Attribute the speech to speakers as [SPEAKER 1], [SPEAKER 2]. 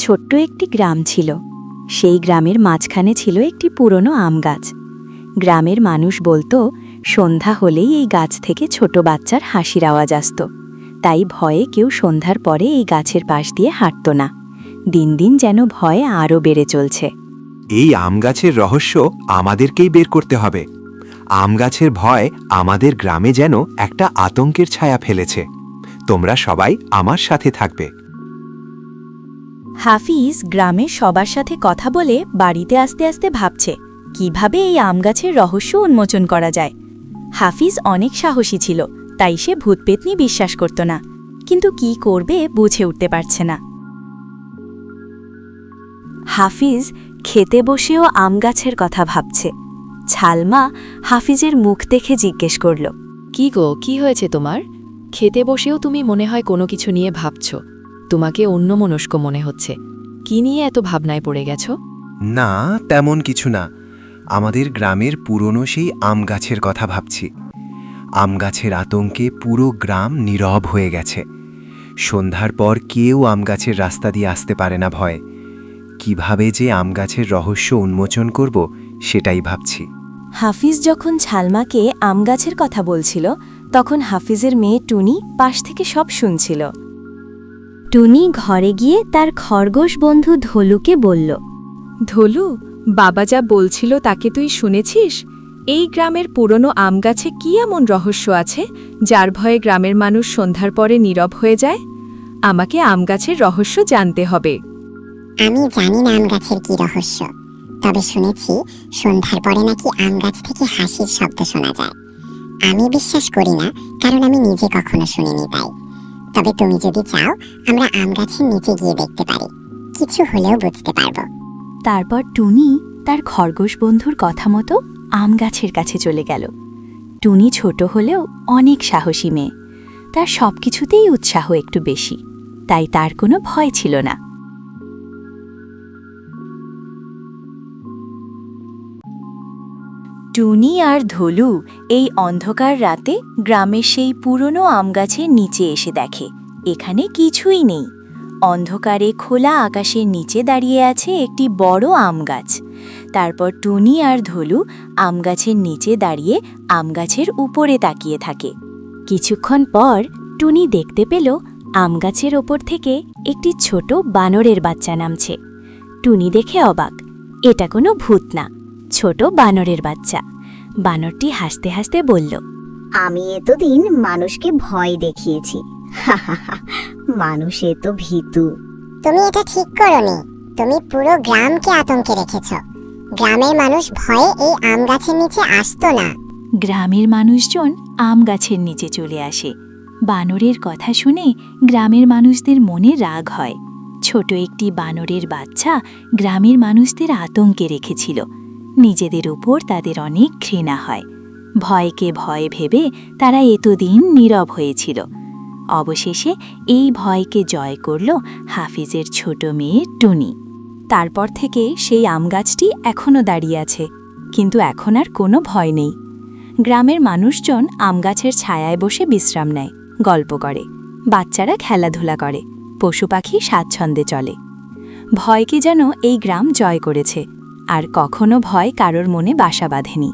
[SPEAKER 1] ছোট্ট একটি গ্রাম ছিল। সেই গ্রামের মাঝখানে ছিল একটি পুরনো আম গাছ। গ্রামের মানুষ বলতো সন্ধ্যা হলেই এই গাছ থেকে ছোট বাচ্চার হাসির আওয়াজ আসত। তাই ভয়ে কেউ সন্ধ্যার পরে এই গাছের পাশ দিয়ে হাঁটত না। দিন দিন যেন ভয় আরও বেড়ে চলছে।
[SPEAKER 2] এই আম গাছের রহস্য আমাদেরকেই বের করতে হবে। আম গাছের ভয় আমাদের গ্রামে যেন একটা আতঙ্কের ছায়া ফেলেছে। তোমরা সবাই আমার সাথে থাকবে।
[SPEAKER 1] হাফিজ গ্রামের সবার সাথে কথা বলে বাড়িতে আস্তে আস্তে ভাবছে কিভাবে এই আম গাছের রহস্য উন্মোচন করা যায়। হাফিজ অনেক সাহসী ছিল, তাই সে ভূতপেতনি বিশ্বাস করত না, কিন্তু কি করবে বুঝে উঠতে পারছে না। হাফিজ খেতে বসেও আম গাছের কথা ভাবছে। ছালমা হাফিজের মুখ দেখে জিজ্ঞেস করল,
[SPEAKER 3] কি গো, কি হয়েছে তোমার? খেতে বসেও তুমি মনে হয় কোনো কিছু নিয়ে ভাবছ। তোমাকে অন্যমনস্ক মনে হচ্ছে। কি নিয়ে এত ভাবনায় পড়ে গেছ?
[SPEAKER 4] না, তেমন কিছু না। আমাদের গ্রামের পুরনো সেই আম গাছের কথা ভাবছি। আম গাছের আতঙ্কে পুরো গ্রাম নীরব হয়ে গেছে। সন্ধ্যার পর কেউ আম গাছের রাস্তা দিয়ে আসতে পারে না ভয়ে। কিভাবে যে আম গাছের রহস্য উন্মোচন করব সেটাই ভাবছি।
[SPEAKER 1] হাফিজ যখন ছালমাকে আম গাছের কথা বলছিল, তখন হাফিজের মেয়ে টুনি পাশ থেকে সব শুনছিল। টুনি ঘরে গিয়ে তার খরগোশ বন্ধু ধলুকে বলল,
[SPEAKER 5] ধলু, বাবা যা বলছিল তাকে তুই শুনেছিস? এই গ্রামের পুরনো আম গাছে কি এমন রহস্য আছে যার ভয়ে গ্রামের মানুষ সন্ধ্যার পরে নীরব হয়ে যায়? আমাকে আম গাছের রহস্য জানতে হবে।
[SPEAKER 6] আমি জানি না আম গাছের কি রহস্য, তবে শুনেছি সন্ধ্যার পরে নাকি আম গাছ থেকে হাসির শব্দ শোনা যায়। আমি বিশ্বাস করি না, কারণ আমি নিজে কখনো শুনিনি তাই। তবে তুমি যদি চাও আমরা আম গাছের নিচে গিয়ে দেখতে পারি, কিছু হলেও বুঝতে পারবো।
[SPEAKER 1] তারপর টুনি তার খরগোশ বন্ধুর কথা মতো আম গাছের কাছে চলে গেল। টুনি ছোট হলেও অনেক সাহসী মেয়ে। তার সবকিছুতেই উৎসাহ একটু বেশি, তাই তার কোনো ভয় ছিল না। টুনি আর ধলু এই অন্ধকার রাতে গ্রামের সেই পুরনো আম গাছের নিচে এসে দেখে এখানে কিছুই নেই। অন্ধকারে খোলা আকাশের নিচে দাঁড়িয়ে আছে একটি বড় আম গাছ। তারপর টুনি আর ধলু আম গাছের নিচে দাঁড়িয়ে আম গাছের উপরে তাকিয়ে থাকে। কিছুক্ষণ পর টুনি দেখতে পেল আম গাছের ওপর থেকে একটি ছোট বানরের বাচ্চা নামছে। টুনি দেখে অবাক, এটা কোনো ভূত না, ছোট বানরের বাচ্চা। বানরটি হাসতে হাসতে বলল,
[SPEAKER 7] আমি এতদিন মানুষকে ভয় দেখিয়েছি, মানুষ এত ভীতু।
[SPEAKER 6] তুমি এটা ঠিক করোনি, তুমি পুরো গ্রামকে আতঙ্কে রেখেছ। গ্রামের মানুষ ভয়ে এই আম গাছের নিচে আসতো না।
[SPEAKER 1] গ্রামের মানুষজন আম গাছের নিচে চলে আসে। বানরের কথা শুনে গ্রামের মানুষদের মনে রাগ হয়। ছোট একটি বানরের বাচ্চা গ্রামের মানুষদের আতঙ্কে রেখেছিল। নিজেদের উপর তাদের অনেক ঘৃণা হয়। ভয়কে ভয় ভেবে তারা এতদিন নীরব হয়েছিল। অবশেষে এই ভয়কে জয় করল হাফিজের ছোট মেয়ে টুনি। তারপর থেকে সেই আম গাছটি এখনও দাঁড়িয়ে আছে, কিন্তু এখন আর কোনো ভয় নেই। গ্রামের মানুষজন আম গাছের ছায়ায় বসে বিশ্রাম নেয়, গল্প করে, বাচ্চারা খেলাধুলা করে, পশু পাখি স্বাচ্ছন্দ্যে চলে। ভয়কে যেন এই গ্রাম জয় করেছে, আর কখনো ভয় কারোর মনে বাসা বাঁধেনি।